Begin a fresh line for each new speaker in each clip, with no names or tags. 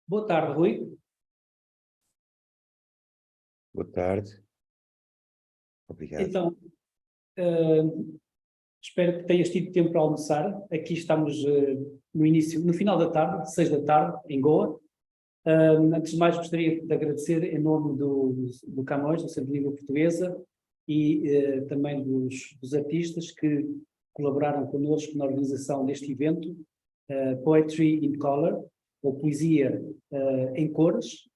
Boa tarde, Rui.
Boa tarde. Obrigado.
Então, espero que tenhas tido tempo para almoçar. Aqui estamos no final da tarde, 6 da tarde, em Goa. Antes de mais, gostaria de agradecer em nome do Camões, da Centro de Língua Portuguesa, e também dos artistas que colaboraram connosco na organização deste evento, Poetry in Color, ou Poesia em Cores.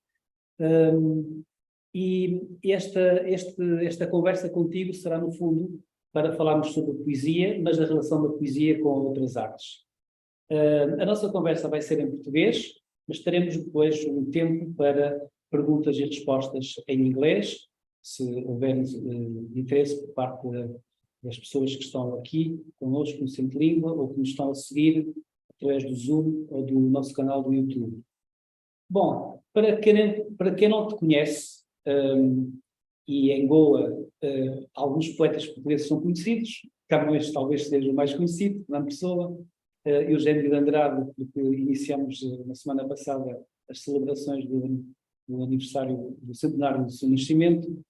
E esta conversa contigo será, no fundo, para falarmos sobre a poesia, mas a relação da poesia com outras artes. A nossa conversa vai ser em português, mas teremos depois um tempo para perguntas e respostas em inglês, se houver interesse por parte das pessoas que estão aqui connosco no Centro de Língua ou que nos estão a seguir através do Zoom ou do nosso canal do YouTube. Bom, para quem não te conhece, e em Goa alguns poetas portugueses são conhecidos, Camões talvez seja o mais conhecido, Fernando Pessoa, Eugênio de Andrade, porque iniciamos na semana passada as celebrações do aniversário do centenário do seu nascimento,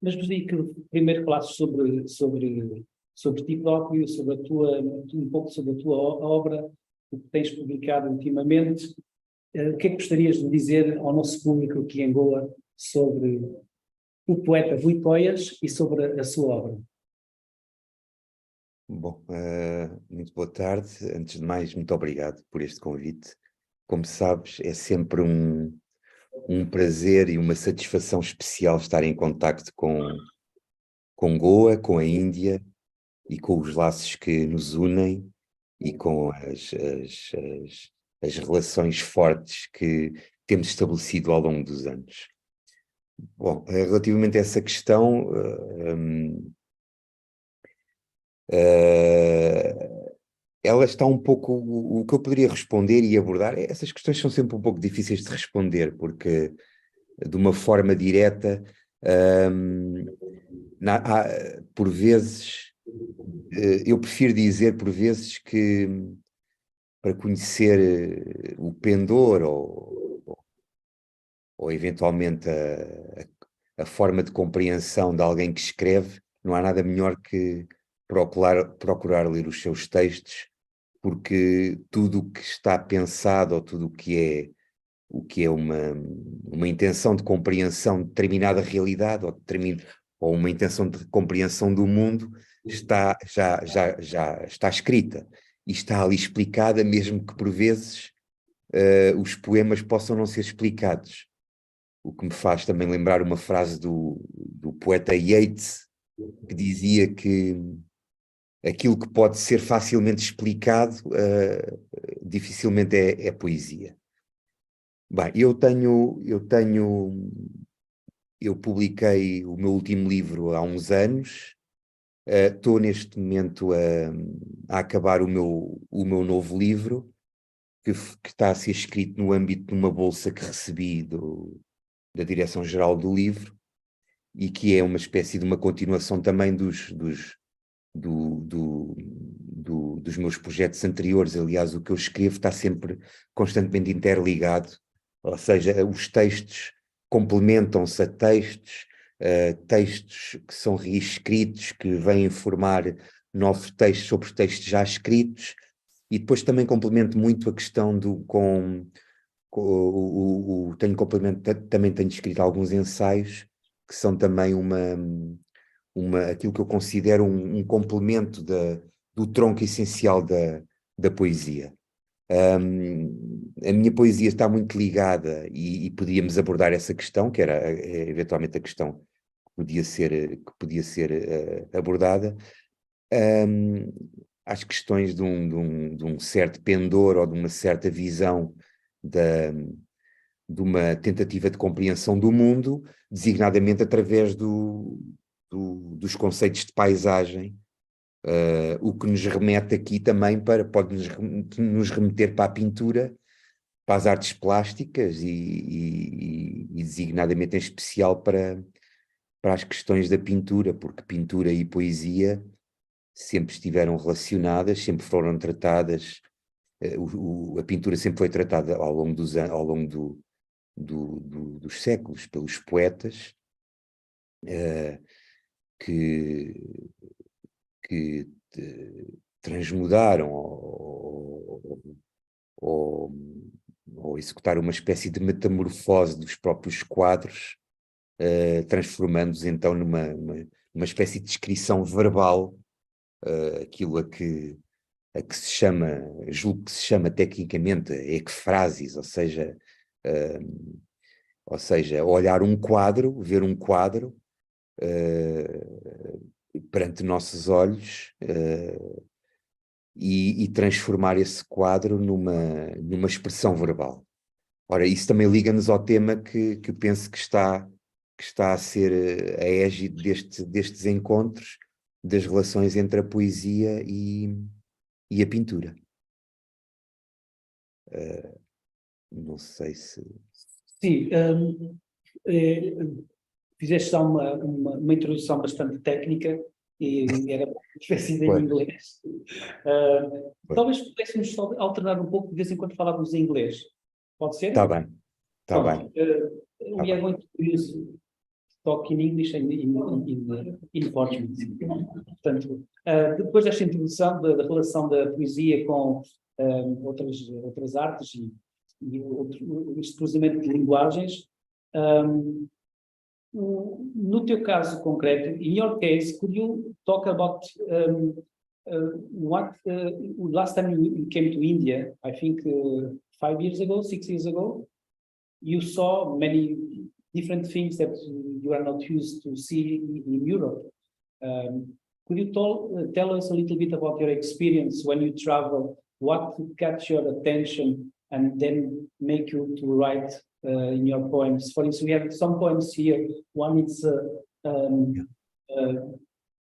mas gostaria que primeiro falasses sobre ti próprio, um pouco sobre a tua obra, o que tens publicado ultimamente. O que é que gostarias de dizer ao nosso público aqui em Goa sobre o poeta Rui Coias e sobre a sua obra?
Bom, muito boa tarde. Antes de mais, muito obrigado por este convite. Como sabes, é sempre um prazer e uma satisfação especial estar em contacto com Goa, com a Índia e com os laços que nos unem e com as relações fortes que temos estabelecido ao longo dos anos. Bom, relativamente a essa questão, ela está um pouco, o que eu poderia responder e abordar, essas questões são sempre um pouco difíceis de responder, porque de uma forma direta, por vezes, eu prefiro dizer por vezes que para conhecer o pendor ou eventualmente a forma de compreensão de alguém que escreve, não há nada melhor que procurar ler os seus textos, porque tudo o que está pensado ou tudo o que é uma intenção de compreensão de determinada realidade ou uma intenção de compreensão do mundo já está escrita e está ali explicada, mesmo que por vezes os poemas possam não ser explicados. O que me faz também lembrar uma frase do poeta Yeats, que dizia que aquilo que pode ser facilmente explicado dificilmente é poesia. Bem, eu publiquei o meu último livro há uns anos, estou neste momento a acabar o meu novo livro, que está a ser escrito no âmbito de uma bolsa que recebi da Direção-Geral do Livro, e que é uma espécie de uma continuação também dos meus projetos anteriores. Aliás, o que eu escrevo está sempre constantemente interligado, ou seja, os textos complementam-se a textos que são reescritos, que vêm formar novos textos sobre os textos já escritos, e depois também complemento muito a questão também tenho escrito alguns ensaios que são também aquilo que eu considero um complemento do tronco essencial da poesia. A minha poesia está muito ligada, e podíamos abordar essa questão, que era eventualmente a questão que podia ser abordada, às questões de um certo pendor ou de uma certa visão de uma tentativa de compreensão do mundo, designadamente através dos conceitos de paisagem, o que nos remete aqui também pode nos remeter para a pintura, para as artes plásticas e designadamente em especial para as questões da pintura, porque pintura e poesia sempre estiveram relacionadas, sempre foram tratadas a pintura sempre foi tratada ao longo dos séculos pelos poetas, que transmudaram ou executaram uma espécie de metamorfose dos próprios quadros, transformando-os então numa espécie de descrição verbal, aquilo a que se chama, julgo que se chama tecnicamente ecfrasis, ou seja, olhar um quadro, ver um quadro perante nossos olhos, e transformar esse quadro numa expressão verbal. Ora, isso também liga-nos ao tema que penso que está a ser a égide destes encontros, das relações entre a poesia e a pintura. Não sei se...
Sim, fizeste já uma introdução bastante técnica e era espécie em inglês. Talvez pudéssemos alternar um pouco, de vez em quando falávamos em inglês. Pode ser?
Está bem, está bem.
We are going to use talk in English and in Portuguese. Portanto, depois desta introdução da relação da poesia com outras artes e este cruzamento de linguagens, no teu caso concreto, in your case, could you talk about what last time you came to India, I think 5 years ago, 6 years ago, you saw many different things that you are not used to see in Europe. Could you tell us a little bit about your experience when you travel, what catch your attention and then make you to write in your poems? For instance, we have some poems here. One is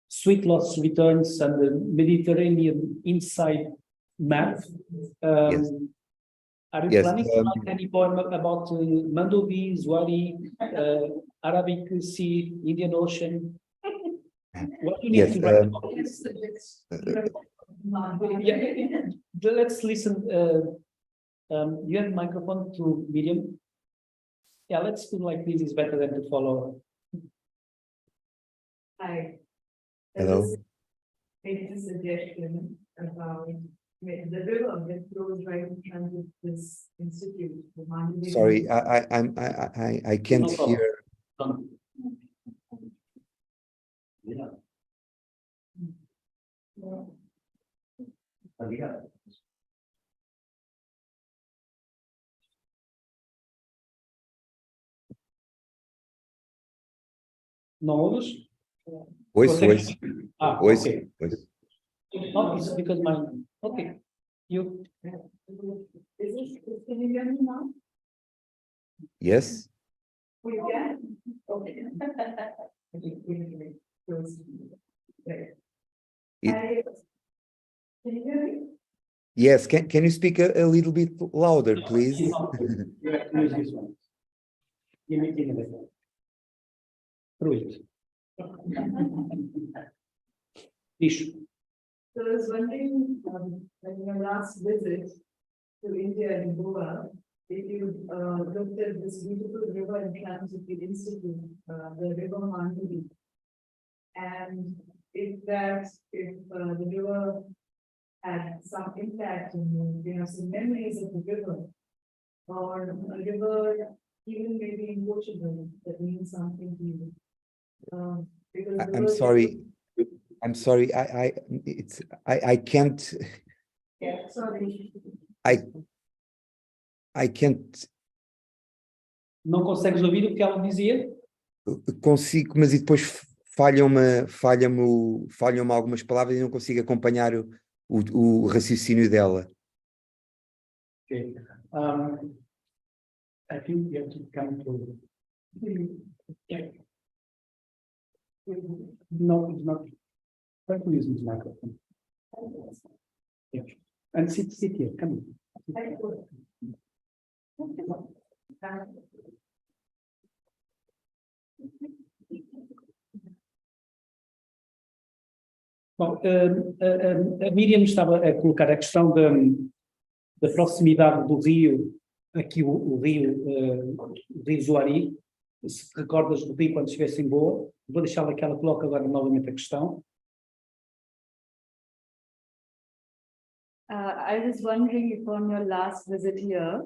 Sweet Lost Returns and the Mediterranean Inside Map.
Yes.
Are you planning to write any poem about Mandovi, Zwari, Arabic Sea, Indian Ocean? What do you need to write about this? Let's listen. You have a microphone to Miriam? Yeah, let's do like this. Is better than to follow.
Hi.
Hello.
Make a suggestion about the river that flows right in front of this institute.
Sorry, I can't hear.
Não ouves?
Ouço.
Okay. Oh, it's because my... Okay. You...
Can you hear me now?
Yes.
We can? Okay. Can you hear me?
Yes, can you speak a little bit louder, please?
You have to use this one. Give me that. Through it. Issue.
So I was wondering, when your last visit to India and Goa, if you looked at this beautiful river in terms of the institute, the river Mandovi, and if the river had some impact on you, some memories of the river, or a river even maybe in Portugal that means something to you.
I'm sorry. I can't.
Yeah, sorry.
I can't.
Não consegues ouvir o que ela dizia?
Consigo, mas e depois falham-me algumas palavras e não consigo acompanhar o raciocínio dela.
Okay. I think you have to come to... Yeah. No, it's not. Try to use this microphone. Yeah. And sit here. Come on. Bom, a Miriam estava a colocar a questão da proximidade do rio, aqui o rio Zuari, se te recordas do rio quando estivesse em Boa, vou deixá-la que ela coloque agora novamente a questão.
I was wondering if on your last visit here,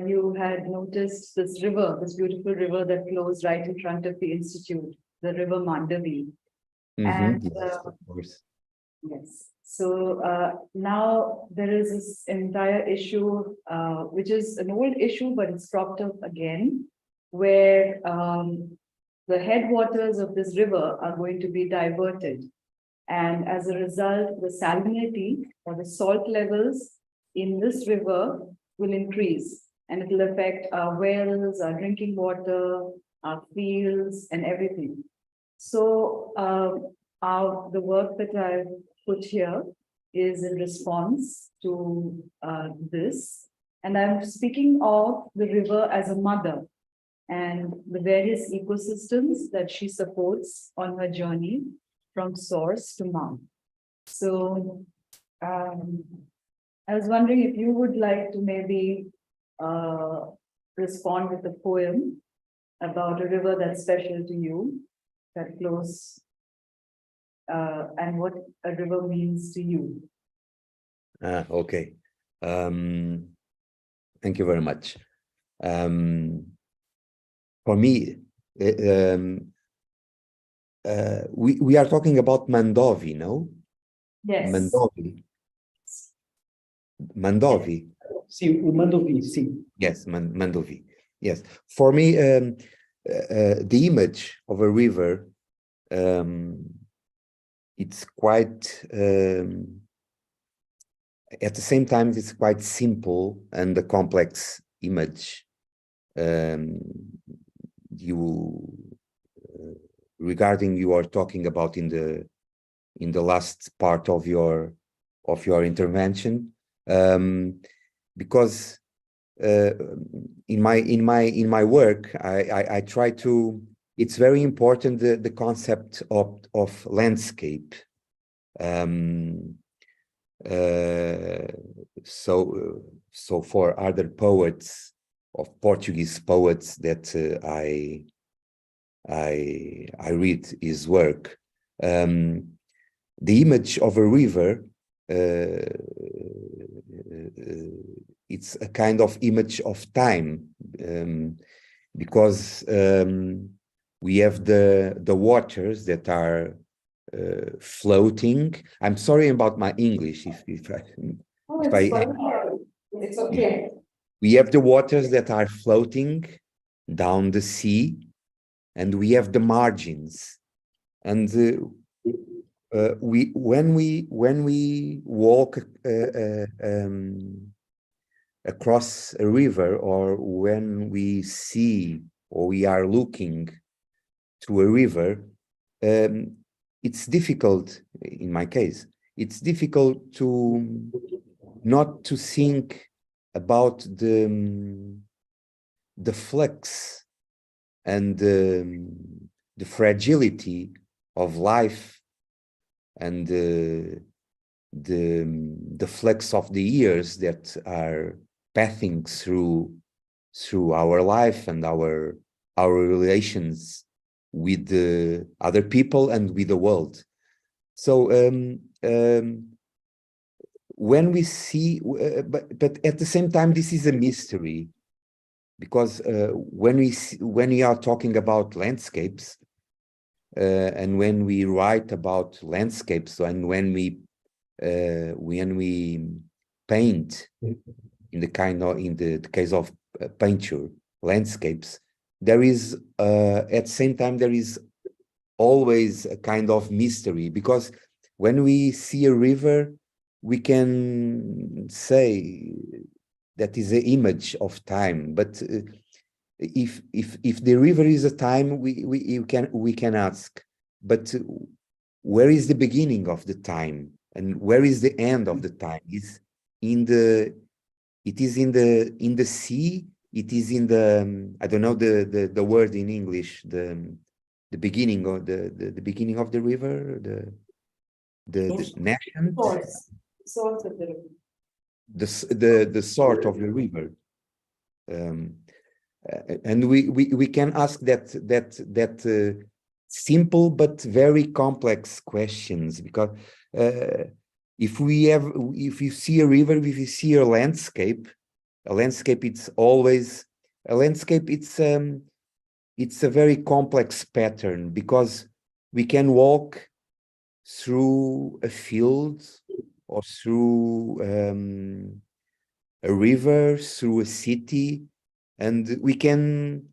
you had noticed this river, this beautiful river that flows right in front of the institute, the river Mandavi. And
yes, of course.
yes, so now there is this entire issue, which is an old issue, but it's cropped up again, where the headwaters of this river are going to be diverted. And as a result, the salinity or the salt levels in this river will increase, and it will affect our wells, our drinking water, our fields, and everything. So the work that I've put here is in response to this. And I'm speaking of the river as a mother and the various ecosystems that she supports on her journey from source to mouth. So I was wondering if you would like to maybe respond with a poem about a river that's special to you, that flows, and what a river means to you.
Okay. Thank you very much. For me, we are talking about Mandovi, no?
Yes.
Mandovi.
Sim, o Mandovi, sim.
Yes, Mandovi. Yes. For me, the image of a river, it's quite, at the same time, it's quite simple and a complex image. Regarding you are talking about in the last part of your intervention, because in my work I try to, it's very important the concept of landscape. So for other poets, of Portuguese poets that I read his work, the image of a river, it's a kind of image of time, because we have the waters that are floating. I'm sorry about my English. It's
okay.
We have the waters that are floating down the sea, and we have the margins. And when we walk across a river, or when we see or we are looking to a river, it's difficult, in my case, it's difficult to not to think about the flux and the fragility of life, and the flux of the years that are passing through our life and our relations with the other people and with the world. So when we see, but at the same time, this is a mystery, because when we are talking about landscapes, and when we write about landscapes, and when we paint, in the case of painter landscapes, there is at the same time there is always a kind of mystery, because when we see a river, we can say that is an image of time, but if the river is a time, we can ask, but where is the beginning of the time, and where is the end of the time? It is in the sea. It is in the I don't know the word in English, the beginning of the beginning of the river, the nascent
Source of the river.
the sort of the river. And we can ask that simple but very complex questions, because if you see a river, if you see a landscape, it's always a landscape. It's a very complex pattern, because we can walk through a field or through a river, through a city, and we can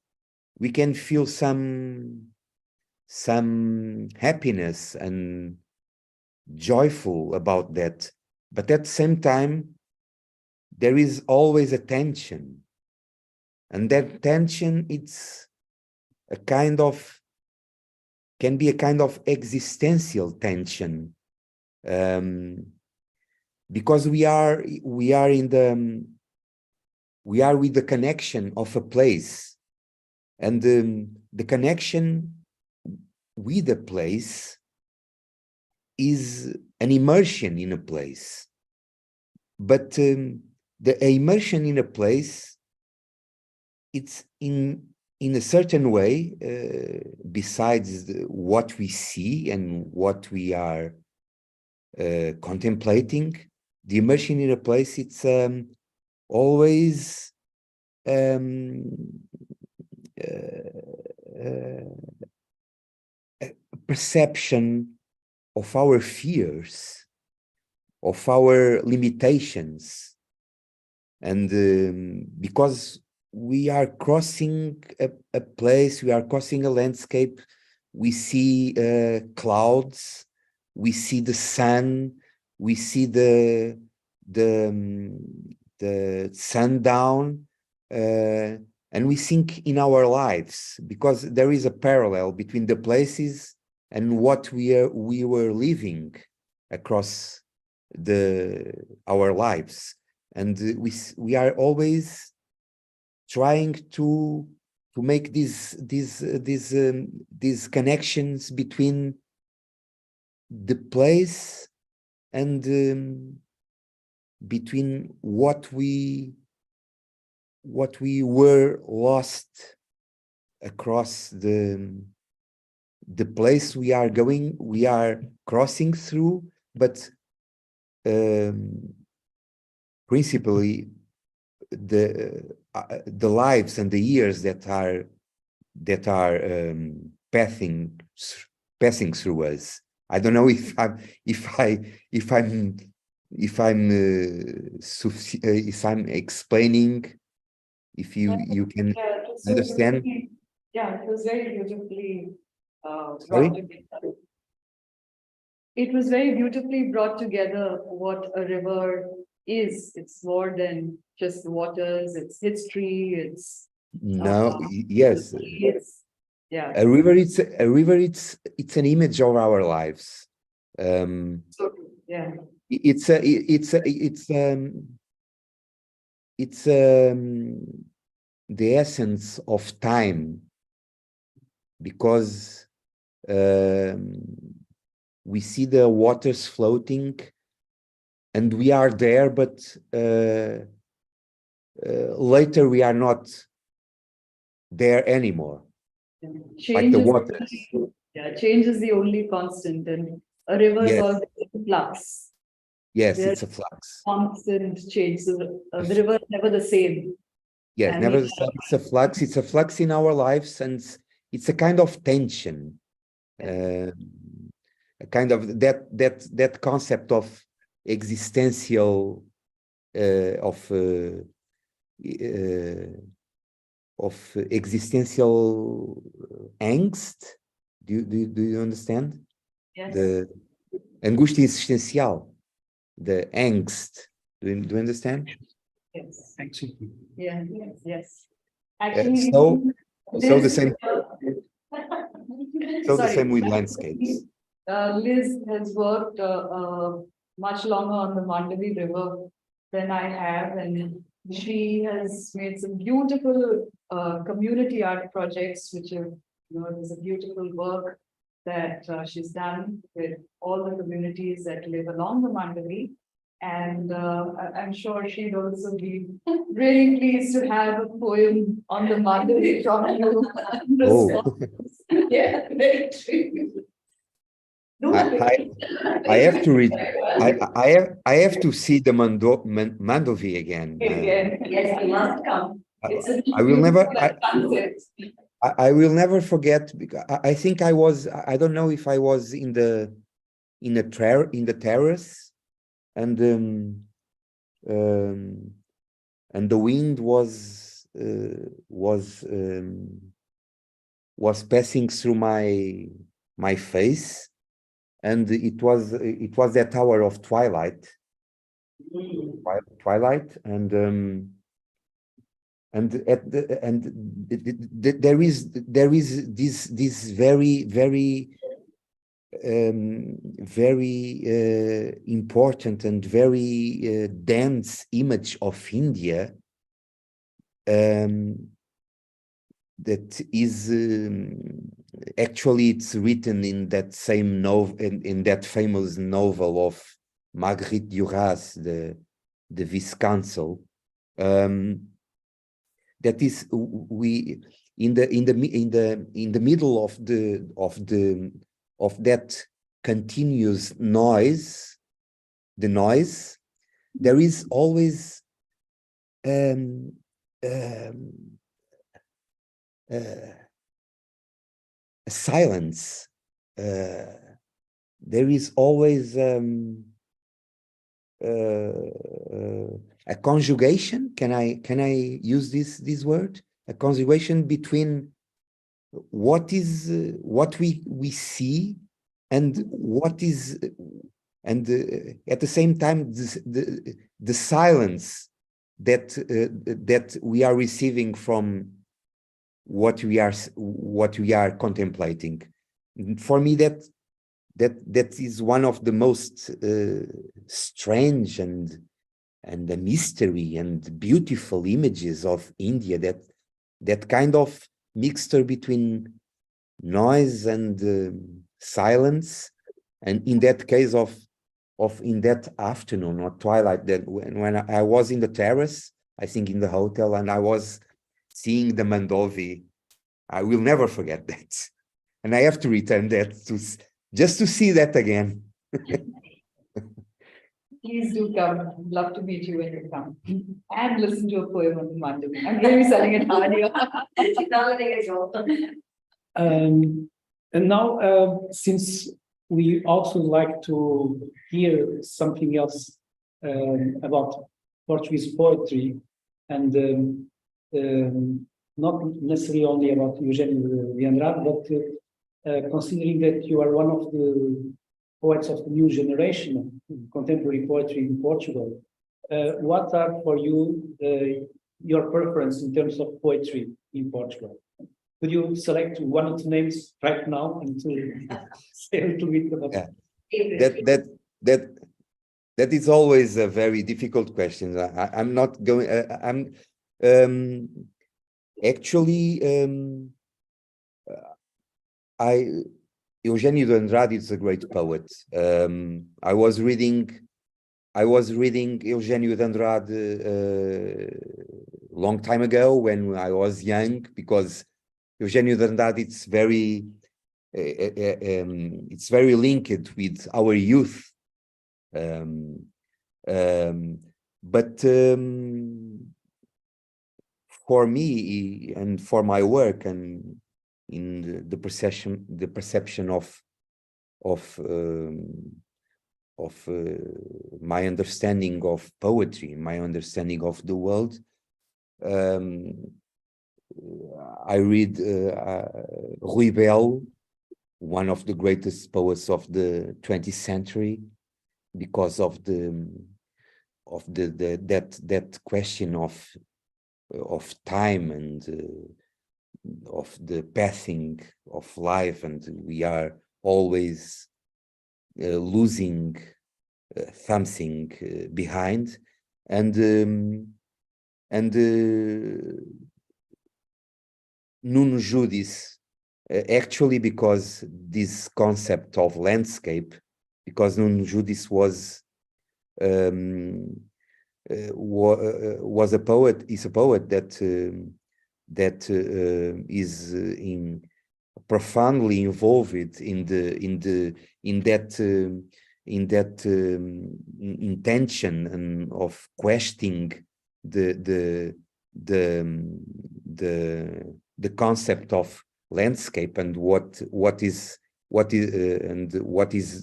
feel some happiness and joyful about that. But at the same time, there is always a tension, and that tension, can be a kind of existential tension, because we are with the connection of a place, and the connection with a place is an immersion in a place. But the immersion in a place, it's in a certain way, besides what we see and what we are contemplating, the immersion in a place, it's always a perception of our fears, of our limitations. And because we are crossing a place, we are crossing a landscape, we see clouds, we see the sun, we see the sundown, and we think in our lives, because there is a parallel between the places and what we were living across our lives. And we are always trying to make these connections between the place and between what we were lost across the place we are crossing through, but principally the lives and the years that are passing through us. I don't know if I'm explaining, if you can understand.
Yeah, it was very beautifully
Sorry?
brought together. It was very beautifully brought together what a river is. It's more than just waters, it's history, it's
No, yes.
yeah.
A river, it's an image of our lives.
So, yeah.
It's the essence of time, because we see the waters floating and we are there, but later we are not there anymore. Like the waters.
Change is the only constant, and a river is
Yes.
always in flux.
Yes,
There's
it's a flux.
constant change. So the river is never the same.
Yes,
And
never the same. It's a flux. It's a flux in our lives, and it's a kind of tension, a kind of that concept of existential, of existential angst. Do you understand?
Yes.
The angústia existencial, the angst. Do you understand?
Yes.
Actually.
Yeah. Yes. Actually,
So the
Liz-
same. So the
Sorry.
same with landscapes.
Liz has worked much longer on the Mandavi River than I have, and she has made some beautiful community art projects, which are, there's a beautiful work that she's done with all the communities that live along the Mandavi. And I'm sure she'd also be really pleased to have a poem on the Madhuri from you.
Oh.
Yeah, very true.
I have to read. I have to see the Mandovi again.
Yes, you must come.
I will never.
Concept.
I will never forget. Because I think I was. I don't know if I was in the terrace, and the wind was passing through my face, and it was that hour of twilight, there is this very important and very dense image of India, that is actually it's written in that same novel, in that famous novel of Marguerite Duras, the vice-consul. That is, we in the middle of that continuous noise, there is always a silence. There is always a conjugation. Can I use this word? A conjugation between what we see and what is, and at the same time the silence that we are receiving from what we are contemplating. For me, that is one of the most strange and a mystery and beautiful images of India, that kind of mixture between noise and silence. And in that case of in that afternoon or twilight, that when I was in the terrace, I think in the hotel, and I was seeing the Mandovi, I will never forget that. And I have to return that just to see that again.
Please do come. I'd love to meet you when you come. And listen to a poem on the Mandovi. I'm really selling it hard here.
And now, since we also like to hear something else about Portuguese poetry, and not necessarily only about Eugênio de Andrade, but considering that you are one of the poets of the new generation of contemporary poetry in Portugal, what are for you your preference in terms of poetry in Portugal? Could you select one of the names right now and to say a little bit about
that? That is always a very difficult question. I'm not going. Actually, Eugênio de Andrade is a great poet. I was reading Eugênio de Andrade long time ago when I was young, because Eugênio de Andrade it's very linked with our youth. But for me and for my work, and in the perception of my understanding of poetry, my understanding of the world, I read Rui Belo, one of the greatest poets of the 20th century, because of that question of time and of the passing of life, and we are always losing something behind, and Nuno Judice, actually, because this concept of landscape, because Nuno Judice was was a poet, is a poet that is profoundly involved in that intention and of questioning the concept of landscape and what is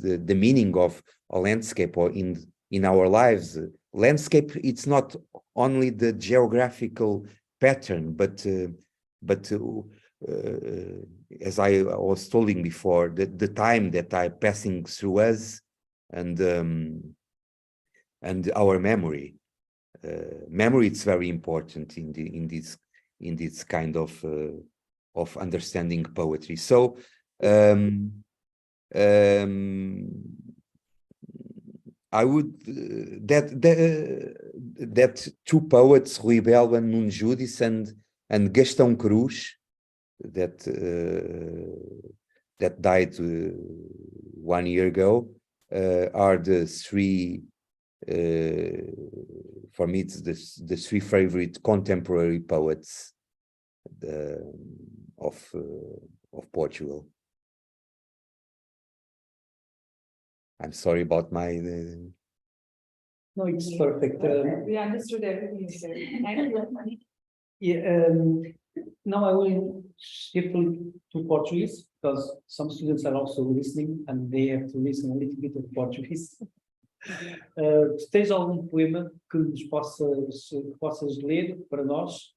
the meaning of a landscape or in our lives. Landscape, it's not only the geographical pattern, but as I was telling before, the time that I passing through us and our memory. Memory is very important in this kind of understanding poetry. So I would that two poets, Rui Bela, Nuno Judice, and Gastão Cruz, that died 1 year ago, are the three. For me, it's the three favorite contemporary poets of Portugal. I'm sorry about my.
No, it's perfect.
We understood everything you said. Thank you.
Yeah, now I will shift to Portuguese because some students are also listening and they have to listen a little bit of Portuguese. Tens algum poema que nos possas ler para nós?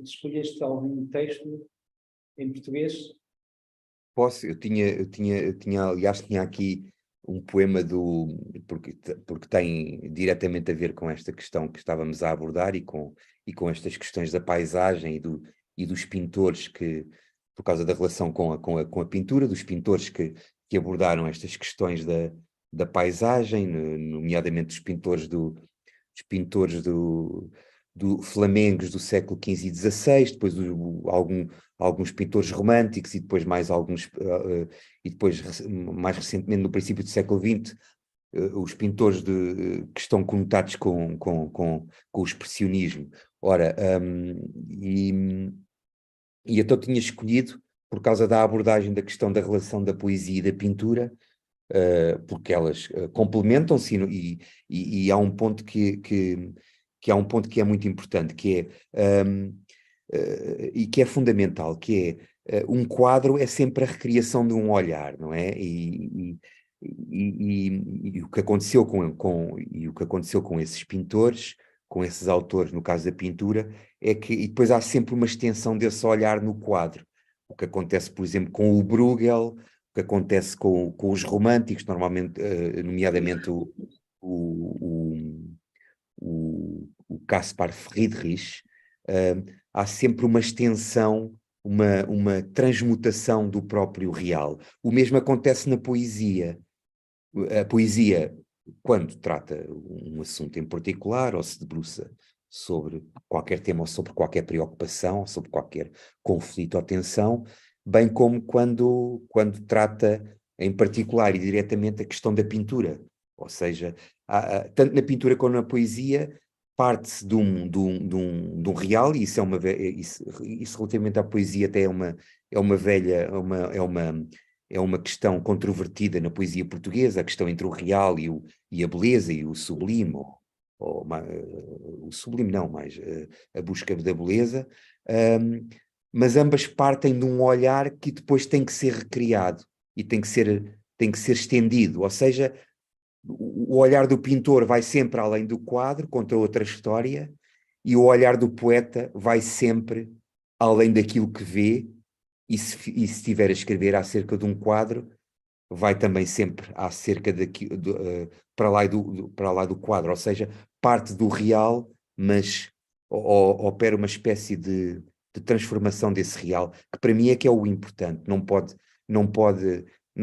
Escolheste algum texto em português?
Posso, aliás, tinha aqui um poema porque tem diretamente a ver com esta questão que estávamos a abordar e com estas questões da paisagem e dos pintores que, por causa da relação com a pintura, dos pintores que abordaram estas questões da paisagem, nomeadamente os pintores do flamengos do século XV e XVI, depois alguns pintores românticos e depois mais recentemente, no princípio do século XX, os pintores que estão conotados com o expressionismo. Ora, e então tinha escolhido, por causa da abordagem da questão da relação da poesia e da pintura, porque elas complementam-se e há um ponto que é muito importante, que é e que é fundamental, que é um quadro é sempre a recriação de um olhar, não é? E o que aconteceu com esses pintores, com esses autores, no caso da pintura, é que e depois há sempre uma extensão desse olhar no quadro. O que acontece, por exemplo, com o Bruegel, o que acontece com os românticos, normalmente, nomeadamente o Caspar Friedrich, há sempre uma extensão, uma transmutação do próprio real. O mesmo acontece na poesia. A poesia, quando trata um assunto em particular, ou se debruça sobre qualquer tema, ou sobre qualquer preocupação, ou sobre qualquer conflito ou tensão, bem como quando trata em particular e diretamente a questão da pintura. Ou seja, tanto na pintura como na poesia, parte-se de um real, e isso relativamente à poesia até é uma questão controvertida na poesia portuguesa, a questão entre o real e a beleza e o sublime, o sublime não, mas a busca da beleza, mas ambas partem de um olhar que depois tem que ser recriado e tem que ser estendido, ou seja, o olhar do pintor vai sempre além do quadro, conta outra história, e o olhar do poeta vai sempre além daquilo que vê, e se estiver a escrever acerca de um quadro, vai também sempre acerca para lá do quadro, ou seja, parte do real, mas opera uma espécie de transformação desse real, que para mim é que é o importante, não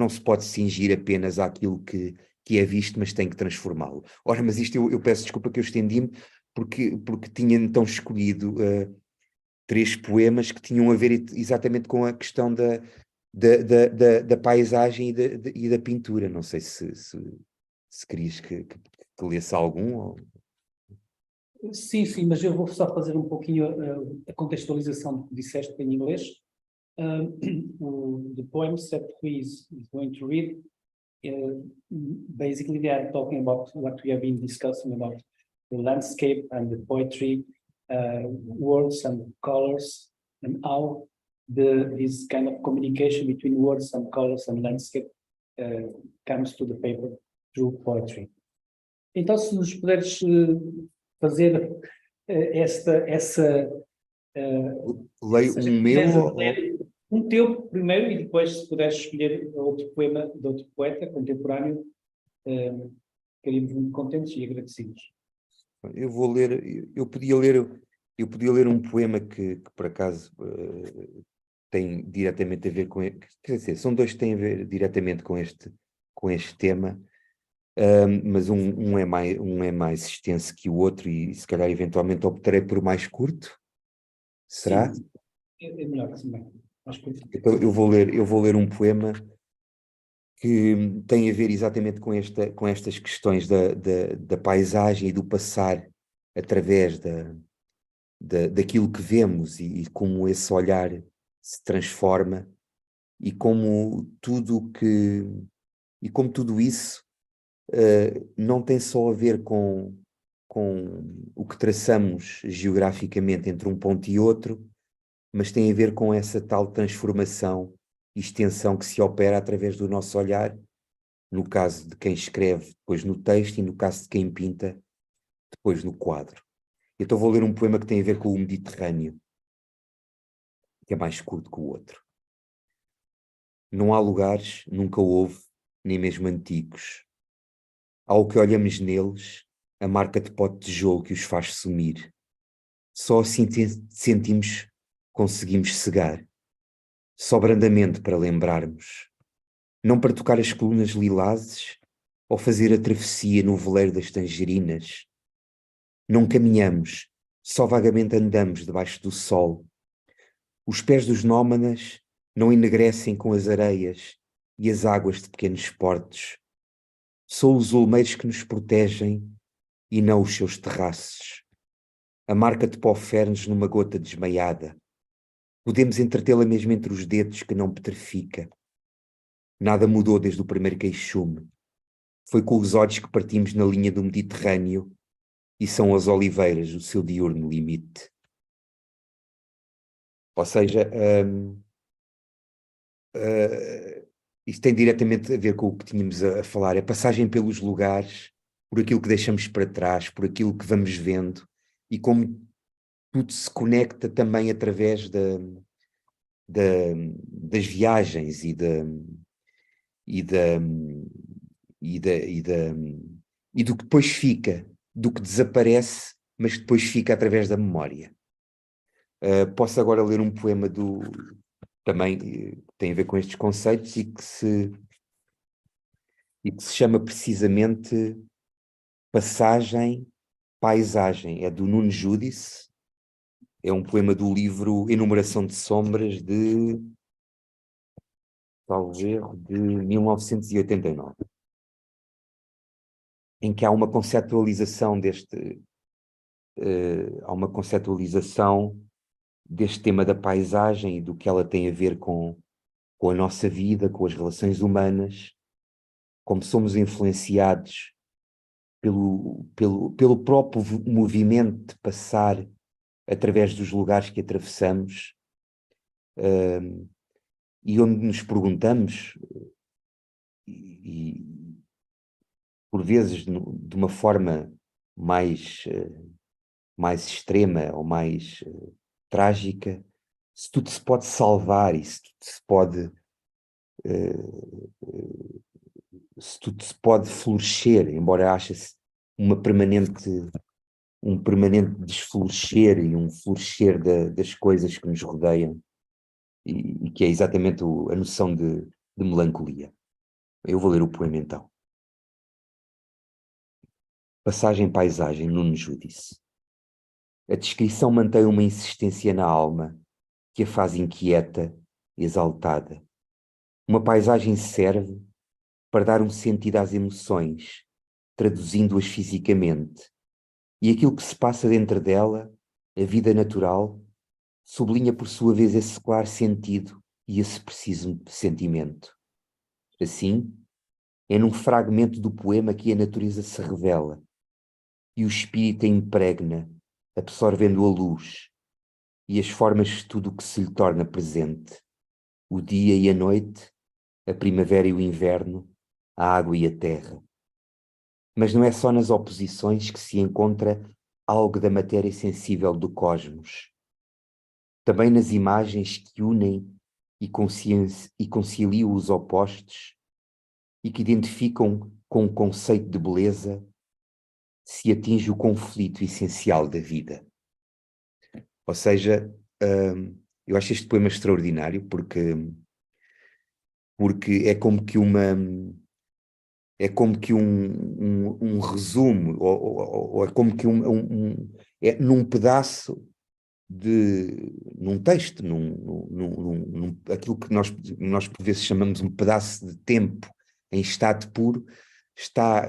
se pode cingir apenas àquilo que é visto, mas tem que transformá-lo. Ora, mas isto eu peço desculpa que eu estendi-me, porque tinha então escolhido 3 poemas que tinham a ver exatamente com a questão da paisagem e da pintura. Não sei se querias que que lesse algum?
Sim, sim, mas eu vou só fazer um pouquinho a contextualização do que disseste em inglês. The poems that Ruiz is going to read, basically they are talking about what we have been discussing about the landscape and the poetry, words and colors, and how this kind of communication between words and colors and landscape comes to the paper through poetry. Então, se nos puderes fazer
Leio um meu
um teu primeiro e depois, se puderes escolher outro poema de outro poeta contemporâneo, ficaríamos muito contentes e agradecidos.
eu vou ler, eu podia ler um poema que por acaso tem diretamente a ver com, quer dizer, são dois que têm a ver diretamente com este tema, mas um é mais extenso que o outro e se calhar eventualmente optarei por mais curto. Será?
Sim, é melhor assim, mais curto.
Então, eu vou ler um poema que tem a ver exatamente com estas questões da paisagem e do passar através daquilo que vemos e como esse olhar se transforma e como tudo isso não tem só a ver com o que traçamos geograficamente entre um ponto e outro, mas tem a ver com essa tal transformação e extensão que se opera através do nosso olhar, no caso de quem escreve depois no texto e no caso de quem pinta depois no quadro. Então vou ler um poema que tem a ver com o Mediterrâneo, que é mais curto que o outro. Não há lugares, nunca houve, nem mesmo antigos. Ao que olhamos neles, a marca de pó de tijolo que os faz sumir. Só assim conseguimos cegar. Só brandamente para lembrarmos. Não para tocar as colunas lilazes ou fazer a travessia no veleiro das tangerinas. Não caminhamos, só vagamente andamos debaixo do sol. Os pés dos nómadas não enegrecem com as areias e as águas de pequenos portos. São os olmeiros que nos protegem e não os seus terraços. A marca de pó fernes numa gota desmaiada. Podemos entretê-la mesmo entre os dedos que não petrifica. Nada mudou desde o primeiro queixume. Foi com os olhos que partimos na linha do Mediterrâneo e são as oliveiras o seu diurno limite. Ou seja, isto tem diretamente a ver com o que tínhamos a falar, a passagem pelos lugares, por aquilo que deixamos para trás, por aquilo que vamos vendo e como tudo se conecta também através das viagens e do que depois fica, do que desaparece, mas depois fica através da memória. Posso agora ler um poema também que tem a ver com estes conceitos e que se chama precisamente Passagem, Paisagem. É do Nuno Judice, é um poema do livro Enumeração de Sombras de, salvo erro, de 1989, em que há uma conceptualização deste tema da paisagem e do que ela tem a ver com a nossa vida, com as relações humanas, como somos influenciados pelo próprio movimento de passar através dos lugares que atravessamos, e onde nos perguntamos, e por vezes de uma forma mais extrema ou mais trágica, se tudo se pode salvar e se tudo se pode florescer, embora ache-se um permanente desflorescer e um florescer das coisas que nos rodeiam, e que é exatamente a noção de melancolia. Eu vou ler o poema então. Passagem, paisagem, Nuno Judice. A descrição mantém uma insistência na alma que a faz inquieta, exaltada. Uma paisagem serve para dar um sentido às emoções, traduzindo-as fisicamente. E aquilo que se passa dentro dela, a vida natural, sublinha por sua vez esse claro sentido e esse preciso sentimento. Assim, é num fragmento do poema que a natureza se revela e o espírito a impregna, absorvendo a luz e as formas de tudo o que se lhe torna presente, o dia e a noite, a primavera e o inverno, a água e a terra. Mas não é só nas oposições que se encontra algo da matéria sensível do cosmos. Também nas imagens que unem e conciliam os opostos e que identificam com o conceito de beleza, se atinge o conflito essencial da vida. Ou seja, eu acho este poema extraordinário porque é como que um resumo, ou é como que é num pedaço num texto, aquilo que nós por vezes chamamos um pedaço de tempo em estado puro, está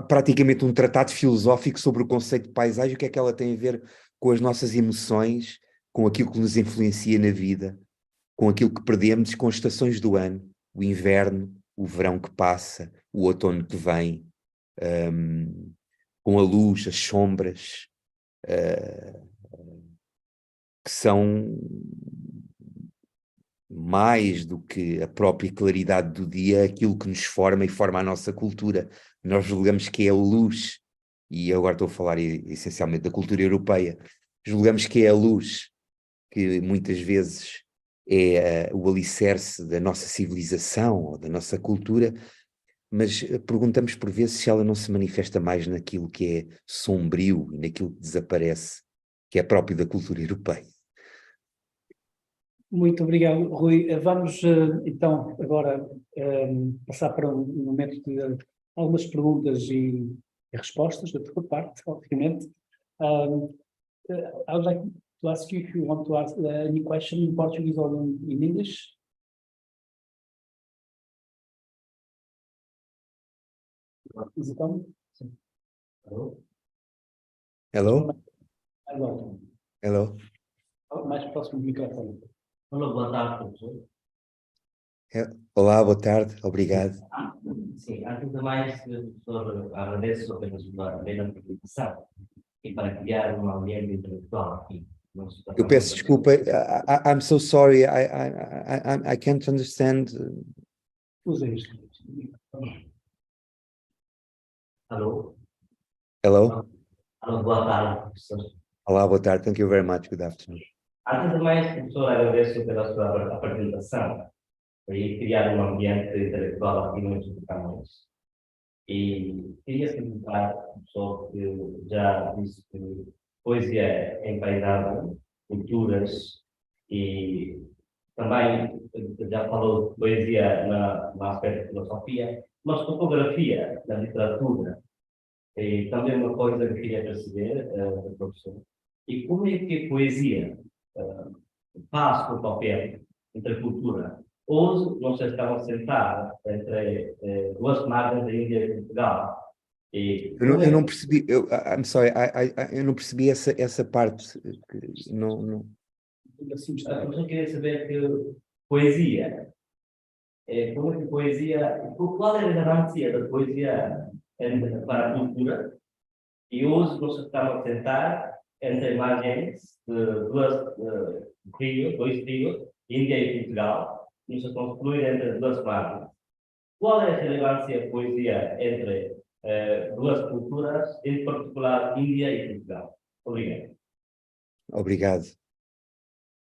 praticamente um tratado filosófico sobre o conceito de paisagem, o que é que ela tem a ver com as nossas emoções, com aquilo que nos influencia na vida, com aquilo que perdemos, com as estações do ano, o inverno, o verão que passa, o outono que vem, com a luz, as sombras, que são mais do que a própria claridade do dia, aquilo que nos forma e forma a nossa cultura. Nós julgamos que é a luz, e agora estou a falar essencialmente da cultura europeia, julgamos que é a luz que muitas vezes é o alicerce da nossa civilização ou da nossa cultura, mas perguntamos por vezes se ela não se manifesta mais naquilo que é sombrio e naquilo que desaparece, que é próprio da cultura europeia.
Muito obrigado, Rui. Vamos então agora passar para um momento de algumas perguntas e respostas da tua parte, obviamente. I would like to ask you if you want to ask any question in Portuguese or in English. Is it on?
Hello?
Hello.
Hello?
Mais próximo do microfone.
Olá, boa tarde, professor.
Olá, boa tarde, obrigado.
Sim, antes de mais, professor, agradeço apenas uma bela apresentação e para criar um ambiente intelectual aqui.
Eu peço desculpa, I'm so sorry, I can't understand.
Usa isto.
Alô?
Hello?
Alô, boa tarde, professor.
Olá, boa tarde, thank you very much, good afternoon.
Antes de mais, professor, agradeço pela sua apresentação e criar um ambiente intelectual aqui no Instituto Camões. E queria perguntar, professor, que já disse que poesia em paisagem, culturas e também já falou de poesia no aspecto de filosofia, mas fotografia na literatura. E também uma coisa que queria perceber, professor, e como é que a poesia faz com o papel entre a cultura? Hoje, nós estamos sentados entre duas margens da Índia e Portugal. E
Eu não percebi, I'm sorry, eu não percebi essa parte. Não.
Assim
eu
está.
só queria saber que poesia, como é que poesia, qual é a relevância da poesia para a cultura? E hoje nós estamos a sentar entre margens de dois rios, Índia e Portugal, nos a construir entre duas margens. Qual é a relevância da poesia entre duas culturas, em particular Índia e Portugal? Obrigado.
Obrigado.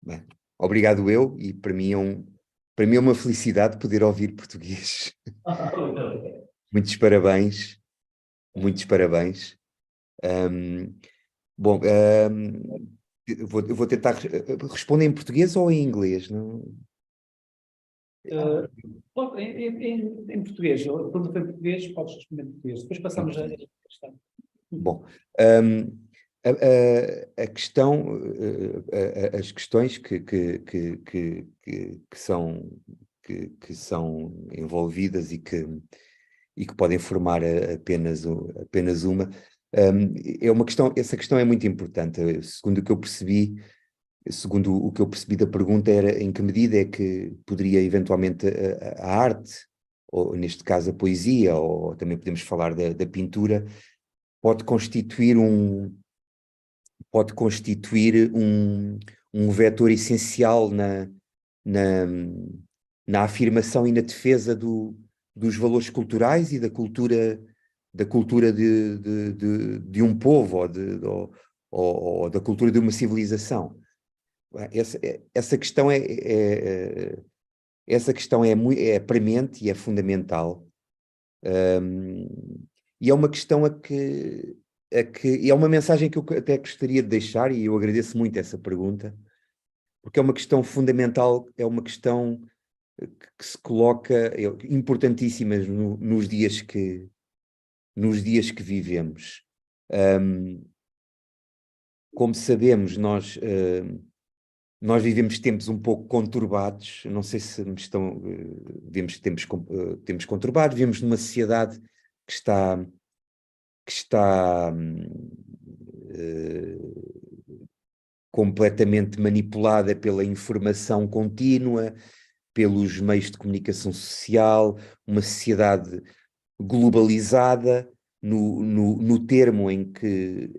Bem, obrigado eu, e para mim é uma felicidade poder ouvir português.
Muito obrigado.
Muitos parabéns, muitos parabéns. Bom, eu vou tentar responder em português ou em inglês, não?
Bom, em português, quando for em português, podes responder em português. Depois passamos a esta questão.
Bom, a questão, as questões que são envolvidas e e que podem formar apenas uma. É uma questão, essa questão é muito importante. Segundo o que eu percebi da pergunta, era em que medida é que poderia eventualmente a arte, ou neste caso a poesia, ou também podemos falar da pintura, pode constituir um vetor essencial na afirmação e na defesa dos valores culturais e da cultura de um povo ou da cultura de uma civilização. Essa questão é premente e é fundamental, e é uma questão e é uma mensagem que eu até gostaria de deixar, e eu agradeço muito essa pergunta, porque é uma questão fundamental, é uma questão que se coloca, importantíssima nos dias que vivemos. Como sabemos, nós vivemos tempos um pouco conturbados, não sei se vivemos tempos conturbados, vivemos numa sociedade que está completamente manipulada pela informação contínua, pelos meios de comunicação social, uma sociedade globalizada, no termo em que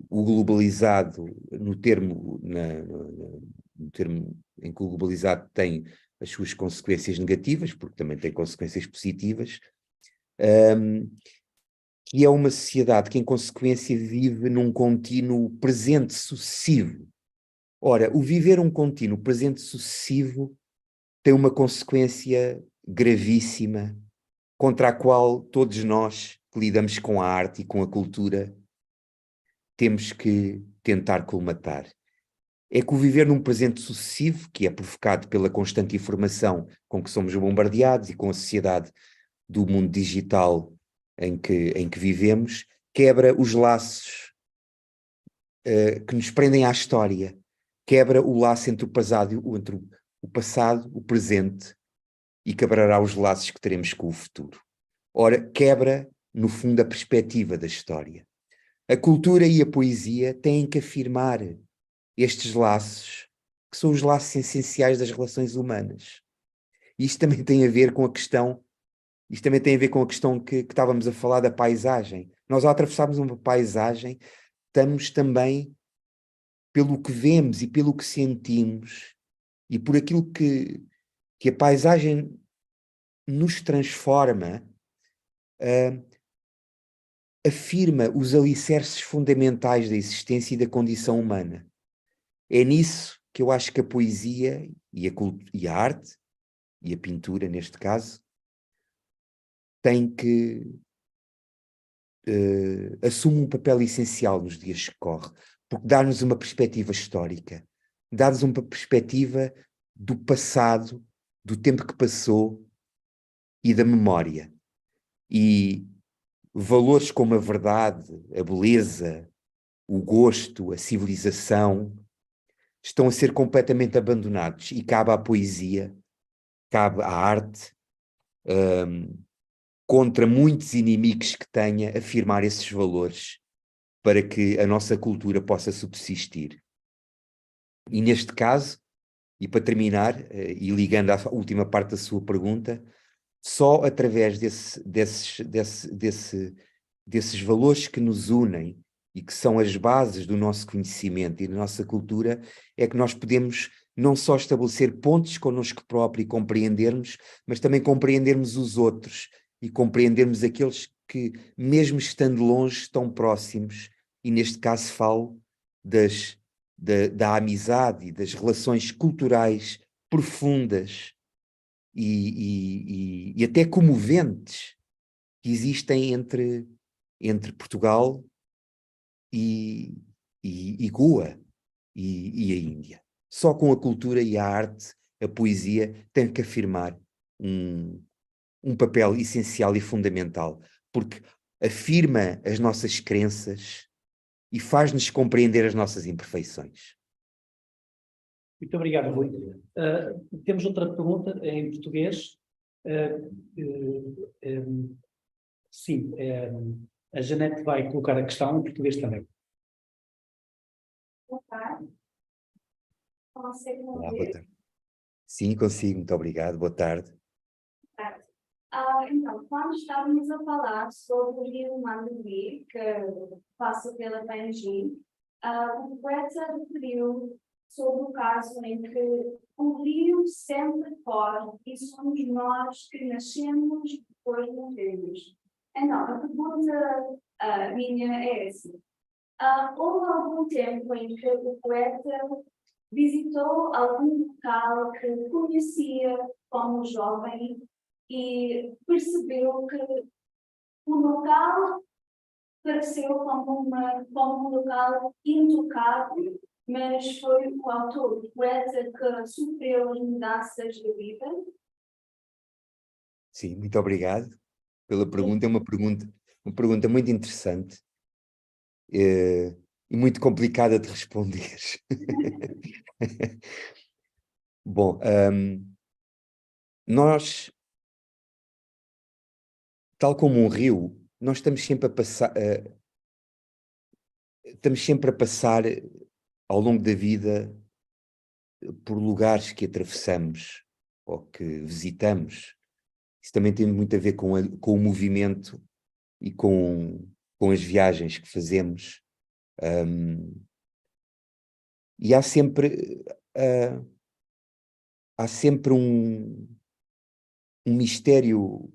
o globalizado, no termo em que o globalizado tem as suas consequências negativas, porque também tem consequências positivas, que é uma sociedade que, em consequência, vive num contínuo presente sucessivo. Ora, o viver um contínuo presente sucessivo tem uma consequência gravíssima, contra a qual todos nós que lidamos com a arte e com a cultura temos que tentar colmatar. É que o viver num presente sucessivo, que é provocado pela constante informação com que somos bombardeados e com a sociedade do mundo digital em que vivemos, quebra os laços que nos prendem à história, quebra o laço entre o passado, o presente, e quebrará os laços que teremos com o futuro. Ora, quebra, no fundo, a perspectiva da história. A cultura e a poesia têm que afirmar estes laços, que são os laços essenciais das relações humanas. Isto também tem a ver com a questão que estávamos a falar da paisagem. Nós, ao atravessarmos uma paisagem, estamos também, pelo que vemos e pelo que sentimos, e por aquilo que a paisagem nos transforma, afirma os alicerces fundamentais da existência e da condição humana. É nisso que eu acho que a poesia e a arte, e a pintura neste caso, tem que assume um papel essencial nos dias que correm, porque dá-nos uma perspectiva histórica, dá-nos uma perspectiva do passado, do tempo que passou e da memória. E valores como a verdade, a beleza, o gosto, a civilização, estão a ser completamente abandonados, e cabe à poesia, cabe à arte, contra muitos inimigos que tenha, afirmar esses valores para que a nossa cultura possa subsistir. E neste caso, e para terminar, e ligando à última parte da sua pergunta, só através desses valores que nos unem e que são as bases do nosso conhecimento e da nossa cultura, é que nós podemos não só estabelecer pontes connosco próprio e compreendermos, mas também compreendermos os outros e compreendermos aqueles que, mesmo estando longe, estão próximos, e neste caso falo da amizade e das relações culturais profundas e até comoventes que existem entre Portugal e Goa e a Índia. Só com a cultura e a arte, a poesia, tem que afirmar um papel essencial e fundamental, porque afirma as nossas crenças e faz-nos compreender as nossas imperfeições.
Muito obrigado, Rui. Temos outra pergunta em português, Sim, a Janete vai colocar a questão em português também.
Boa tarde. Consegue me
Olá, boa
ouvir?
tarde. Sim, consigo, muito obrigado, boa tarde.
Boa tarde. Então, quando estávamos a falar sobre o rio Mandovi, que passa pela PNG, o poeta referiu sobre o caso em que o rio sempre corre e somos nós que nascemos e depois morremos. Então, a pergunta minha é essa. Houve algum tempo em que o poeta visitou algum local que conhecia como jovem e percebeu que o local pareceu como um local intocável, mas foi o autor, o poeta, que sofreu as mudanças da vida?
Sim, muito obrigado pela pergunta. É uma pergunta muito interessante e muito complicada de responder. Bom, nós, tal como um rio, nós estamos sempre a passar ao longo da vida por lugares que atravessamos ou que visitamos. Isso também tem muito a ver com o movimento e com as viagens que fazemos. E há sempre um mistério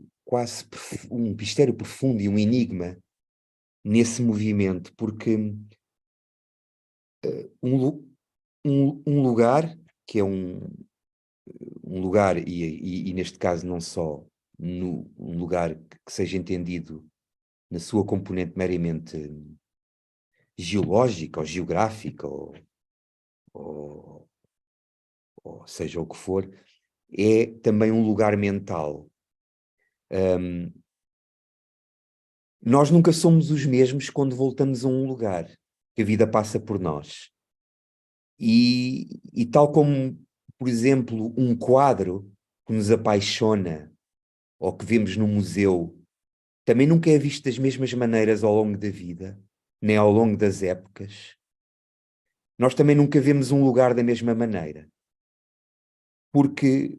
um mistério profundo e um enigma nesse movimento, porque um lugar que é um lugar, e neste caso não só um lugar que seja entendido na sua componente meramente geológica ou geográfica ou seja o que for, é também um lugar mental. Nós nunca somos os mesmos quando voltamos a um lugar, que a vida passa por nós. E tal como, por exemplo, um quadro que nos apaixona ou que vemos no museu, também nunca é visto das mesmas maneiras ao longo da vida, nem ao longo das épocas. Nós também nunca vemos um lugar da mesma maneira. Porque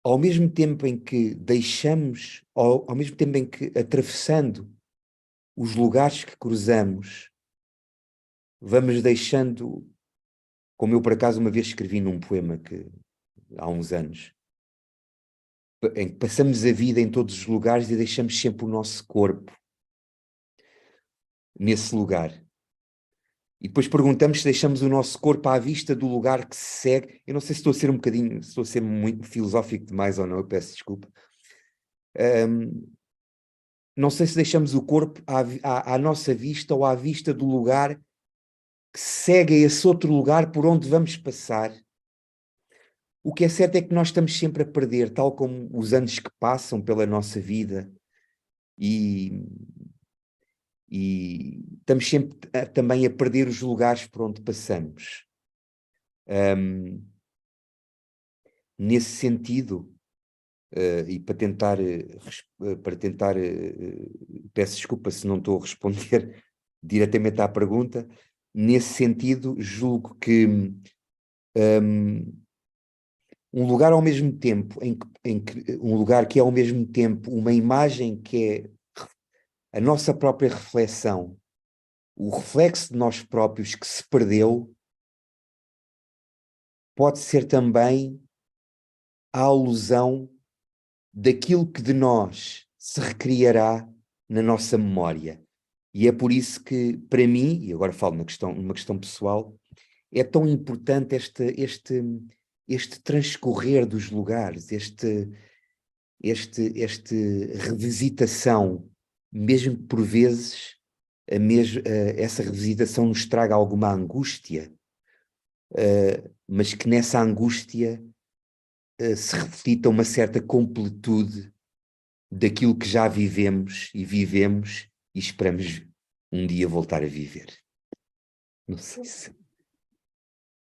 ao mesmo tempo em que deixamos, ao mesmo tempo em que atravessando os lugares que cruzamos, vamos deixando, como eu por acaso uma vez escrevi num poema há uns anos, em que passamos a vida em todos os lugares e deixamos sempre o nosso corpo nesse lugar. E depois perguntamos se deixamos o nosso corpo à vista do lugar que se segue. Eu não sei se estou a ser muito filosófico demais ou não, eu peço desculpa. Não sei se deixamos o corpo à nossa vista ou à vista do lugar que segue a esse outro lugar por onde vamos passar. O que é certo é que nós estamos sempre a perder, tal como os anos que passam pela nossa vida, e estamos sempre também a perder os lugares por onde passamos. Nesse sentido, e para tentar, peço desculpa se não estou a responder diretamente à pergunta, nesse sentido, julgo que um lugar ao mesmo tempo, um lugar que é ao mesmo tempo uma imagem que é a nossa própria reflexão, o reflexo de nós próprios que se perdeu, pode ser também a alusão daquilo que de nós se recriará na nossa memória. E é por isso que, para mim, e agora falo numa questão pessoal, é tão importante este transcorrer dos lugares, este revisitação, mesmo que por vezes essa revisitação nos traga alguma angústia, mas que nessa angústia se reflita uma certa completude daquilo que já vivemos e esperamos um dia voltar a viver. Não sei se...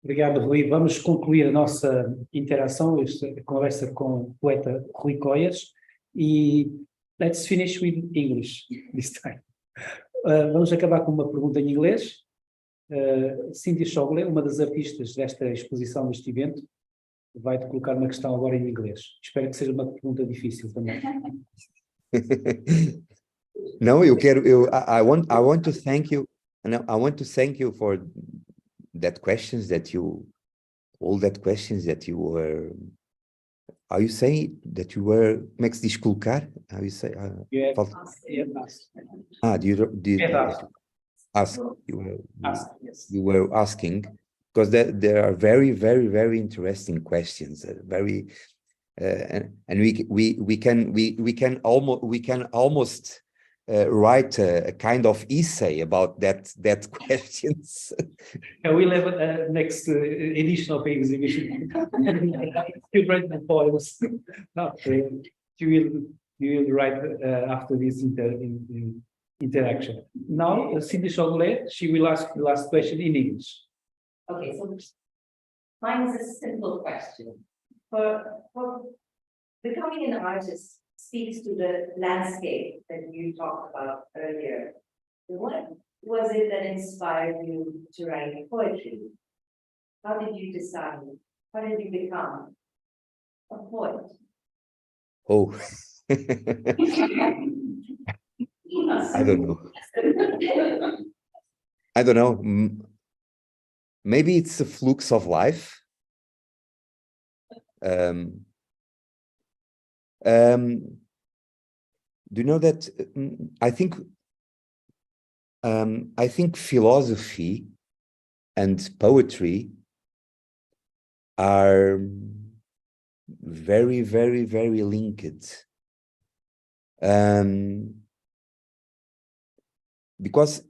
Obrigado, Rui. Vamos concluir a nossa interação, esta conversa com o poeta Rui Coias. E let's finish with English this time. Vamos acabar com uma pergunta em inglês. Cynthia Schogle, uma das artistas desta exposição, deste evento, vai-te colocar uma questão agora em inglês. Espero que seja uma pergunta difícil também.
Não, I want to thank you. No, I want to thank you for all that questions that you were. Are you saying that you were? Como é que se diz colocar? How you say?
You have
asked.
asked. Yes.
You were asking, because there are very, very, very interesting questions. And we can almost write a kind of essay about that questions.
We'll have a next edition of the exhibition. You write the poems. You will write after this interaction. Now, Cynthia Schogle, she will ask the last question in English.
Okay, so mine is a simple question. For becoming an artist speaks to the landscape that you talked about earlier. What was it that inspired you to write poetry? How did you decide? How did you become a poet?
Oh, I don't know. I don't know. Maybe it's the flux of life. Do you know that I think philosophy and poetry are very, very, very linked. Because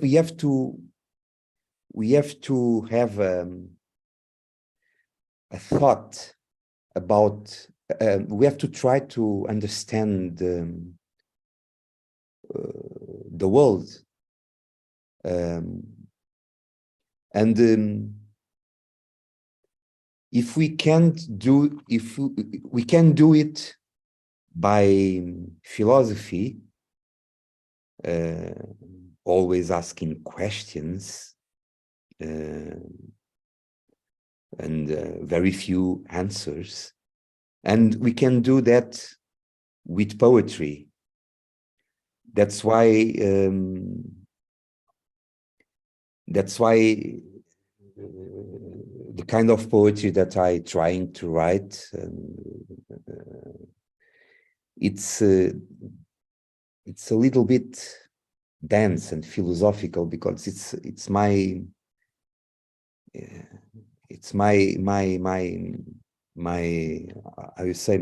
we have to have a thought about, we have to try to understand the world, and if we can do it by philosophy, always asking questions, and very few answers, and we can do that with poetry. That's why the kind of poetry that I trying to write, it's a little bit dense and philosophical, because it's my I would say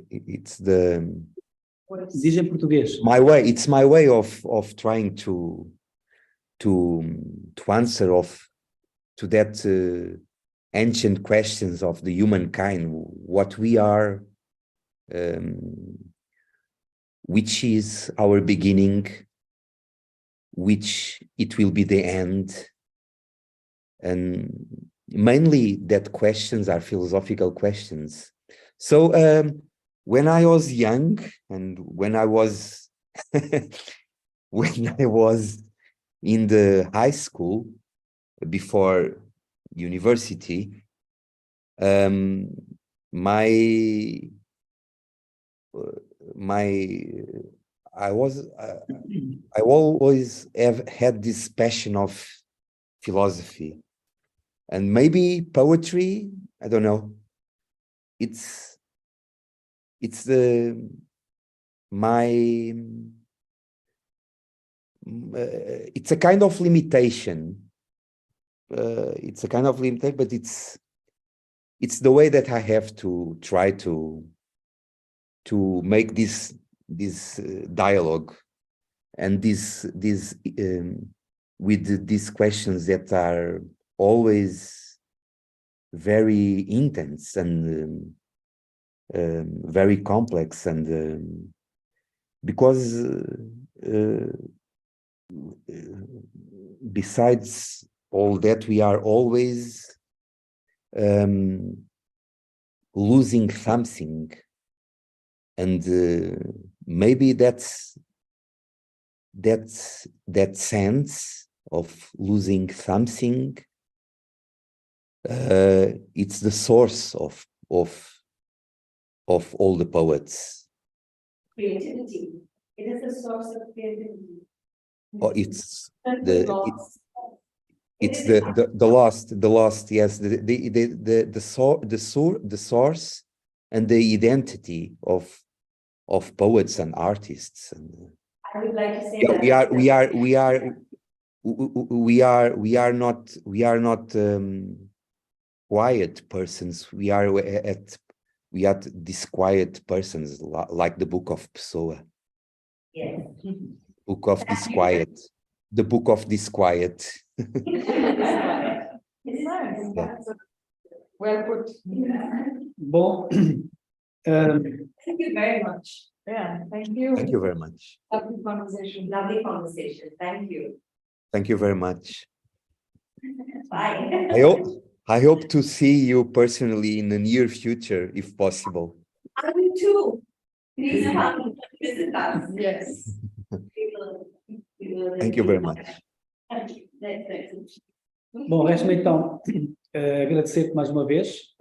it's the
Diz em português.
my way. It's my way of trying to answer to that ancient questions of the humankind, what we are, which is our beginning, which it will be the end, and mainly that questions are philosophical questions. So when I was young, and when I was in the high school before university, I always have had this passion of philosophy, and maybe poetry, I don't know, it's a kind of limitation. It's a kind of limitation, but it's the way that I have to try to make this dialogue, and this with these questions that are always very intense and very complex, and because besides all that, we are always losing something, and maybe that sense of losing something, it's the source of all the poets.
Creativity. It is the source of creativity.
Or it's
And
the
loss.
it's the lost, yes, the source and the identity of poets and artists. And
I would like to say
yeah,
that.
we are not quiet persons. We are disquiet persons, like the book of Pessoa.
Yes.
Book of disquiet. The book of disquiet.
Well put.
Bom,
Thank you very much.
Yeah, thank you.
Thank you very much.
Lovely conversation.
Lovely conversation. Thank you.
Thank you very much.
Bye.
I hope to see you personally in the near future, if possible.
I will too. Please come visit us.
Yes.
We will
Thank you very much.
Thank you. Next.
bom, resta-me então agradecer-te mais uma vez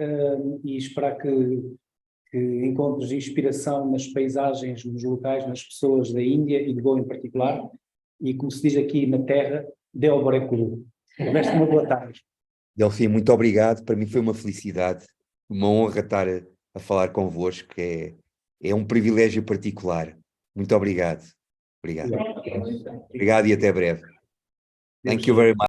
e esperar que encontres inspiração nas paisagens, nos locais, nas pessoas da Índia e de Goa em particular, e como se diz aqui na terra, dê ao Borekulu. Resta uma boa tarde.
Delfim, muito obrigado. Para mim foi uma felicidade, uma honra estar a falar convosco, que é um privilégio particular. Muito obrigado. Obrigado. Obrigado e até breve. Thank you very much.